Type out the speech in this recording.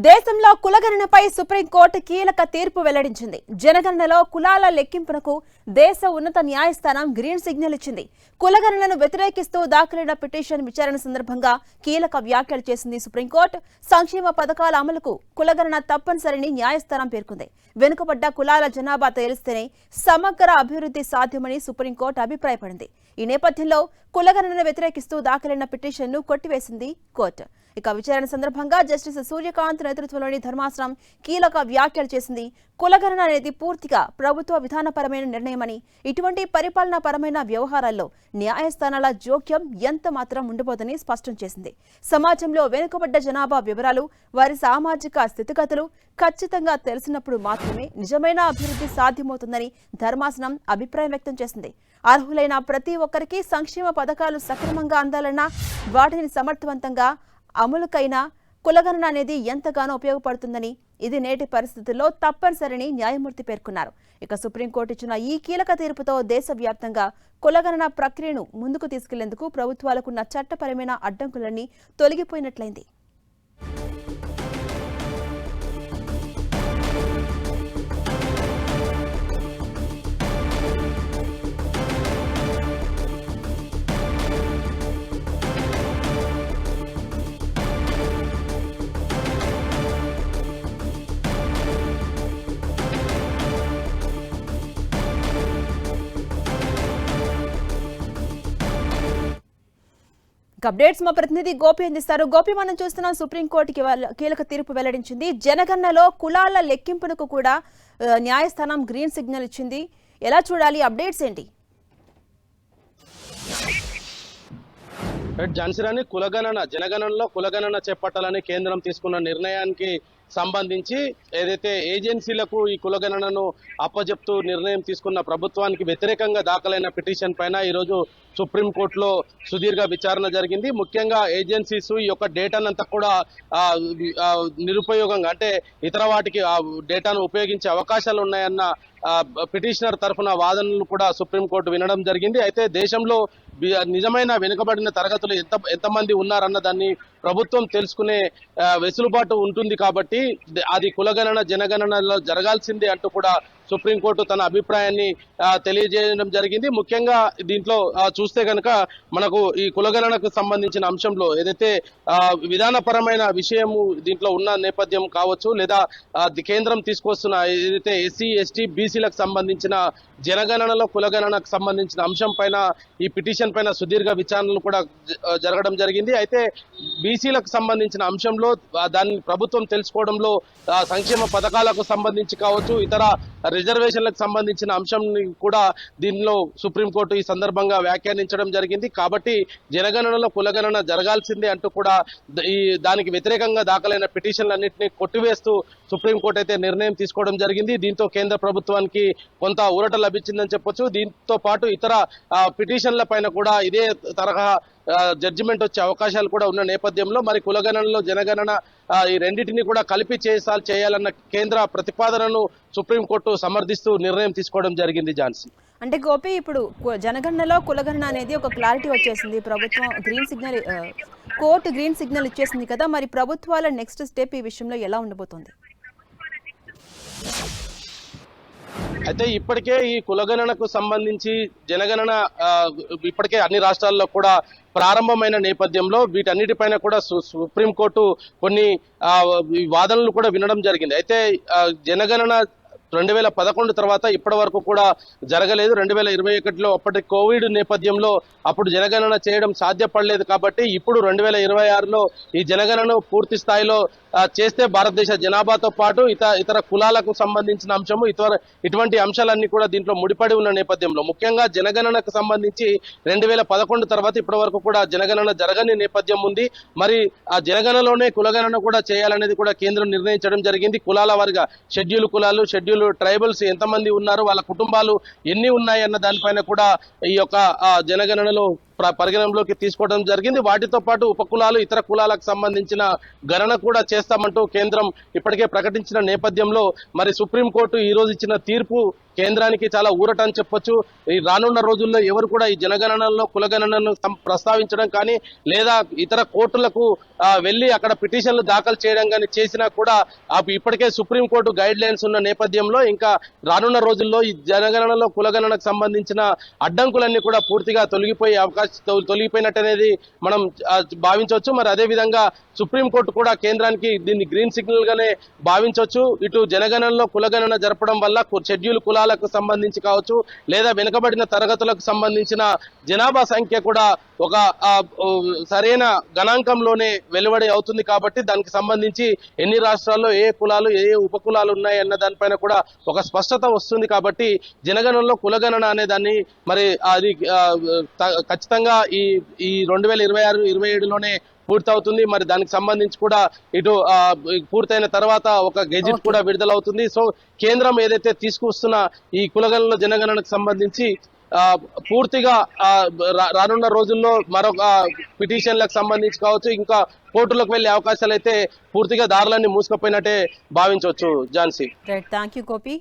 దేశంలో కులగణనపై సుప్రీంకోర్టు కీలక తీర్పు వెల్లడించింది. జనగణనలో కులాల లెక్కింపునకు దేశ ఉన్నత న్యాయస్థానం గ్రీన్ సిగ్నల్ ఇచ్చింది. కులగణనను వ్యతిరేకిస్తూ దాఖలైన పిటిషన్ విచారణ సందర్భంగా కీలక వ్యాఖ్యలు చేసింది సుప్రీంకోర్టు. సంక్షేమ పథకాల అమలుకు కులగణన తప్పనిసరిని న్యాయస్థానం పేర్కొంది. వెనుకబడ్డ కులాల జనాభా తేలిస్తేనే సమగ్ర అభివృద్ధి సాధ్యమని సుప్రీంకోర్టు అభిప్రాయపడింది. ఈ నేపథ్యంలో కులగణనను వ్యతిరేకిస్తూ దాఖలైన పిటిషన్ను కొట్టివేసింది కోర్టు. ఇక విచారణ సందర్భంగా జస్టిస్ సూర్యకాంత్ నేతృత్వంలోని ధర్మాసనం కీలక వ్యాఖ్యలు చేసింది. కులగణన అనేది పూర్తిగా ప్రభుత్వ విధానపరమైన నిర్ణయమని, ఇటువంటి పరిపాలనాపరమైన వ్యవహారాల్లో న్యాయస్థానాల జోక్యం ఎంత మాత్రం ఉండబోదని స్పష్టం చేసింది. సమాజంలో వెనుకబడ్డ జనాభా వివరాలు, వారి సామాజిక స్థితిగతులు ఖచ్చితంగా తెలిసినప్పుడు మాత్రమే నిజమైన అభివృద్ధి సాధ్యమవుతుందని ధర్మాసనం అభిప్రాయం వ్యక్తం చేసింది. అర్హులైన ప్రతి ఒక్కరికి సంక్షేమ పథకాలు సక్రమంగా అందాలన్నా, వాటిని సమర్థవంతంగా అమలుకైనా కులగణన అనేది ఎంతగానో ఉపయోగపడుతుందని, ఇది నేటి పరిస్థితుల్లో తప్పనిసరిని న్యాయమూర్తి పేర్కొన్నారు. ఇక సుప్రీంకోర్టు ఇచ్చిన ఈ కీలక తీర్పుతో దేశవ్యాప్తంగా కులగణన ప్రక్రియను ముందుకు తీసుకెళ్లేందుకు ప్రభుత్వాలకున్న చట్టపరమైన అడ్డంకులన్నీ తొలగిపోయినట్లయింది. అప్డేట్స్ మా ప్రతినిధి గోపి అందిస్తారు. గోపి, మనం చూస్తున్నాం సుప్రీంకోర్టుకి కీలక తీర్పు వెల్లడించింది. జనగణనలో కులాల లెక్కింపునకు కూడా న్యాయస్థానం గ్రీన్ సిగ్నల్ ఇచ్చింది. ఎలా చూడాలి? అప్డేట్స్ ఏంటి? ఝాన్సీరాణి, జనగణనలో కులగణన చేపట్టాలని కేంద్రం తీసుకున్న నిర్ణయానికి సంబంధించి ఏదైతే ఏజెన్సీలకు ఈ కులగణనను అప్పజెప్తూ నిర్ణయం తీసుకున్న ప్రభుత్వానికి వ్యతిరేకంగా దాఖలైన పిటిషన్ పైన ఈరోజు సుప్రీంకోర్టులో సుదీర్ఘ విచారణ జరిగింది. ముఖ్యంగా ఏజెన్సీస్ ఈ యొక్క డేటానంతా కూడా నిరుపయోగంగా, అంటే ఇతర వాటికి ఆ డేటాను ఉపయోగించే అవకాశాలు ఉన్నాయన్న పిటిషనర్ తరఫున వాదనలు కూడా సుప్రీంకోర్టు వినడం జరిగింది. అయితే దేశంలో నిజమైన వెనుకబడిన తరగతులు ఎంతమంది ఉన్నారన్న దాన్ని ప్రభుత్వం తెలుసుకునే వెసులుబాటు ఉంటుంది కాబట్టి అది కులగణన జనగణనలో జరగాల్సిందే అంటూ కూడా సుప్రీంకోర్టు తన అభిప్రాయాన్ని తెలియజేయడం జరిగింది. ముఖ్యంగా దీంట్లో చూస్తే కనుక మనకు ఈ కులగణనకు సంబంధించిన అంశంలో ఏదైతే విధానపరమైన విషయము దీంట్లో ఉన్న నేపథ్యం కావచ్చు, లేదా కేంద్రం తీసుకొస్తున్న ఏదైతే ఎస్సీ ఎస్టీ బీసీలకు సంబంధించిన జనగణనలో కులగణనకు సంబంధించిన అంశం పైన ఈ పిటిషన్ పైన సుదీర్ఘ విచారణలు కూడా జరగడం జరిగింది. అయితే బీసీలకు సంబంధించిన అంశంలో దాన్ని ప్రభుత్వం తెలుసుకోవడంలో సంక్షేమ పథకాలకు సంబంధించి కావచ్చు, ఇతర రిజర్వేషన్లకు సంబంధించిన అంశం కూడా దీనిలో సుప్రీంకోర్టు ఈ సందర్భంగా వ్యాఖ్యానించడం జరిగింది. కాబట్టి జనగణనలో కులగణన జరగాల్సిందే అంటూ కూడా దానికి వ్యతిరేకంగా దాఖలైన పిటిషన్లన్నింటినీ కొట్టివేస్తూ సుప్రీంకోర్టు అయితే నిర్ణయం తీసుకోవడం జరిగింది. దీంతో కేంద్ర ప్రభుత్వానికి కొంత ఊరట లభించిందని చెప్పొచ్చు. దీంతో పాటు ఇతర పిటిషన్ల పైన కూడా ఇదే తరహా జడ్జిమెంట్ వచ్చే అవకాశాలు కూడా ఉన్న నేపథ్యంలో మరి కులగణనలో జనగణన ఈ రెండింటిని కూడా కలిపి చేయాలన్న కేంద్ర ప్రతిపాదనను సుప్రీంకోర్టు సమర్థిస్తూ నిర్ణయం తీసుకోవడం జరిగింది. ఝాన్సీ, అంటే గోపి, ఇప్పుడు జనగణనలో కులగణన అనేది ఒక క్లారిటీ వచ్చేసింది. ప్రభుత్వం green signal, court green signal ఇచ్చేసింది కదా, మరి ప్రభుత్వాల నెక్స్ట్ స్టెప్ ఈ విషయంలో ఎలా ఉండబోతోంది? అయితే ఇప్పటికే ఈ కులగణనకు సంబంధించి జనగణన ఇప్పటికే అన్ని రాష్ట్రాల్లో కూడా ప్రారంభమైన నేపథ్యంలో వీటన్నిటిపైన కూడా సుప్రీంకోర్టు కొన్ని వాదనలు కూడా వినడం జరిగింది. అయితే జనగణన 2011 తర్వాత ఇప్పటి వరకు కూడా జరగలేదు. 2021లో అప్పటి కోవిడ్ నేపథ్యంలో అప్పుడు జనగణన చేయడం సాధ్యపడలేదు. కాబట్టి ఇప్పుడు 2026లో ఈ జనగణన పూర్తి స్థాయిలో చేస్తే భారతదేశ జనాభాతో పాటు ఇతర కులాలకు సంబంధించిన అంశము ఇటువంటి అంశాలన్నీ కూడా దీంట్లో ముడిపడి ఉన్న నేపథ్యంలో ముఖ్యంగా జనగణనకు సంబంధించి 2011 తర్వాత ఇప్పటి వరకు కూడా జనగణన జరగని నేపథ్యం ఉంది. మరి ఆ జనగణనలోనే కులగణన కూడా చేయాలనేది కూడా కేంద్రం నిర్ణయించడం జరిగింది. కులాల వారిగా షెడ్యూల్ కులాలు, షెడ్యూల్ ట్రైబల్స్ ఎంతమంది ఉన్నారు, వాళ్ళ కుటుంబాలు ఎన్ని ఉన్నాయి అన్న దానిపైన కూడా ఈ యొక్క జనగణనలో పరిగణనలోకి తీసుకోవడం జరిగింది. వాటితో పాటు ఉపకులాలు ఇతర కులాలకు సంబంధించిన గణన కూడా చేస్తామంటూ కేంద్రం ఇప్పటికే ప్రకటించిన నేపథ్యంలో మరి సుప్రీంకోర్టు ఈ రోజు ఇచ్చిన తీర్పు కేంద్రానికి చాలా ఊరట అని చెప్పొచ్చు. ఈ రానున్న రోజుల్లో ఎవరు కూడా ఈ జనగణనలో కులగణనను ప్రస్తావించడం కానీ లేదా ఇతర కోర్టులకు వెళ్లి అక్కడ పిటిషన్లు దాఖలు చేయడం కానీ చేసినా కూడా ఇప్పటికే సుప్రీంకోర్టు గైడ్ లైన్స్ ఉన్న నేపథ్యంలో ఇంకా రానున్న రోజుల్లో ఈ జనగణనలో కులగణనకు సంబంధించిన అడ్డంకులన్నీ కూడా పూర్తిగా తొలగిపోయినట్టనేది మనం భావించవచ్చు. మరి అదే విధంగా సుప్రీంకోర్టు కూడా కేంద్రానికి దీన్ని గ్రీన్ సిగ్నల్ గానే భావించవచ్చు. ఇటు జనగణనలో కులగణన జరపడం వల్ల షెడ్యూల్ కులాలకు సంబంధించి కావచ్చు లేదా వెనుకబడిన తరగతులకు సంబంధించిన జనాభా సంఖ్య కూడా ఒక సరైన గణాంకంలోనే వెలువడి అవుతుంది. కాబట్టి దానికి సంబంధించి ఎన్ని రాష్ట్రాల్లో ఏ కులాలు ఏ ఉపకులాలు ఉన్నాయి అన్న దానిపైన కూడా ఒక స్పష్టత వస్తుంది. కాబట్టి జనగణనలో కులగణన అనే దాన్ని మరి అది ఖచ్చితంగా ఈ 2026-27లోనే పూర్తవుతుంది. మరి దానికి సంబంధించి కూడా ఇటు పూర్తయిన తర్వాత ఒక గెజిట్ కూడా విడుదలవుతుంది. సో కేంద్రం ఏదైతే తీసుకొస్తున్న ఈ కులగణన జనగణనకు సంబంధించి పూర్తిగా రానున్న రోజుల్లో మరొక పిటిషన్లకు సంబంధించి కావచ్చు ఇంకా కోర్టులకు వెళ్లే అవకాశాలు అయితే పూర్తిగా దారులన్నీ మూసుకుపోయినట్టే భావించవచ్చు. ఝాన్సీ. Right, thank you Gopi.